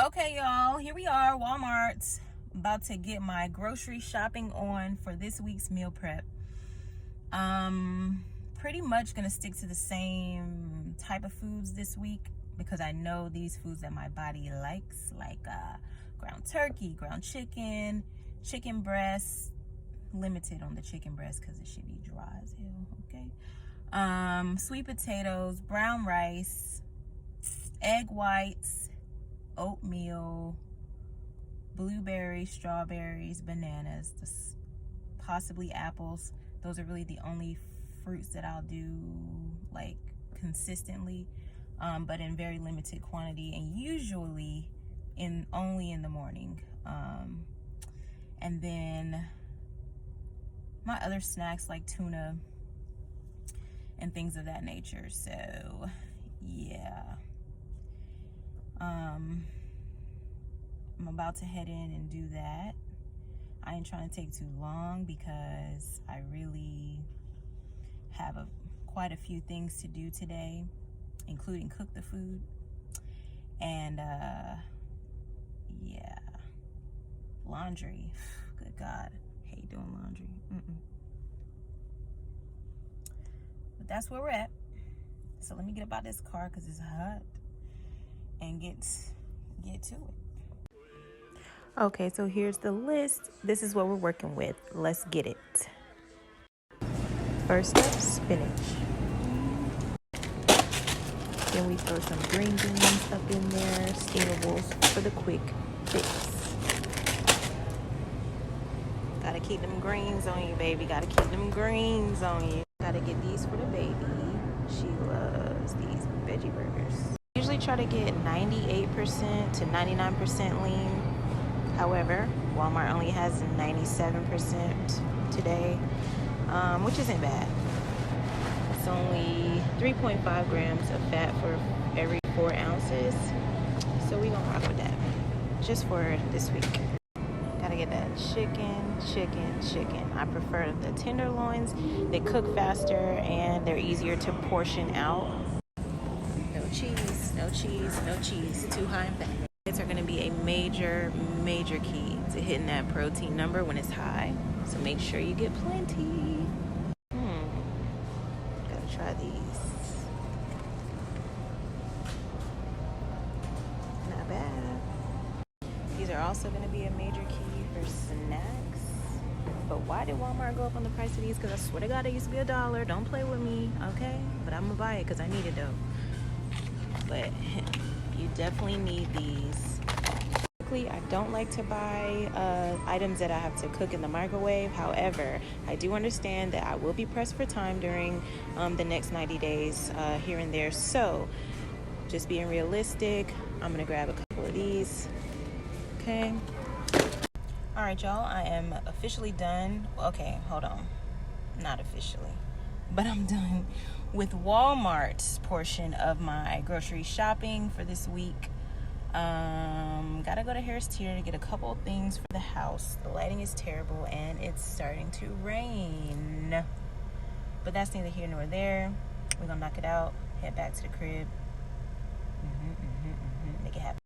Okay, y'all, here we are, Walmart, about to get my grocery shopping on for this week's meal prep. Pretty much gonna stick to the same type of foods this week because I know these foods that my body likes, like ground turkey, ground chicken, chicken breast. Limited on the chicken breast because it should be dry as hell. Okay. Sweet potatoes, brown rice, egg whites, oatmeal, blueberries, strawberries, bananas, possibly apples. Those are really the only fruits that I'll do like consistently, but in very limited quantity, and usually only in the morning. And then my other snacks like tuna and things of that nature. So yeah, I'm about to head in and do that. I ain't trying to take too long because I really have quite a few things to do today, including cook the food. And yeah, laundry. Good God, hate doing laundry. But that's where we're at. So let me get about this car because it's hot and get to it. Okay, so here's the list. This is what we're working with. Let's get it. First up, spinach. Then we throw some green beans up in there, steamables for the quick fix. Gotta keep them greens on you, baby. Gotta keep them greens on you. Gotta get these for the baby. She loves these veggie burgers. Usually try to get 98% to 99% lean. However, Walmart only has 97% today, which isn't bad. It's only 3.5 grams of fat for every 4 ounces. So we gonna rock with that just for this week. Gotta get that chicken. I prefer the tenderloins. They cook faster and they're easier to portion out. No cheese. Too high in fat. Are going to be a major key to hitting that protein number when it's high. So make sure you get plenty. Gotta try these. Not bad. These are also going to be a major key for snacks. But why did Walmart go up on the price of these? Because I swear to God, it used to be $1. Don't play with me, okay? But I'm gonna buy it because I need it though. But you definitely need these. I don't like to buy items that I have to cook in the microwave. However, I do understand that I will be pressed for time during the next 90 days here and there. So just being realistic, I'm gonna grab a couple of these. Okay. All right, y'all, I am officially done. Okay, hold on. Not officially, but I'm done with Walmart's portion of my grocery shopping for this week. Gotta go to Harris Teeter to get a couple of things for the house. The lighting is terrible and it's starting to rain, but that's neither here nor there. We're gonna knock it out, head back to the crib,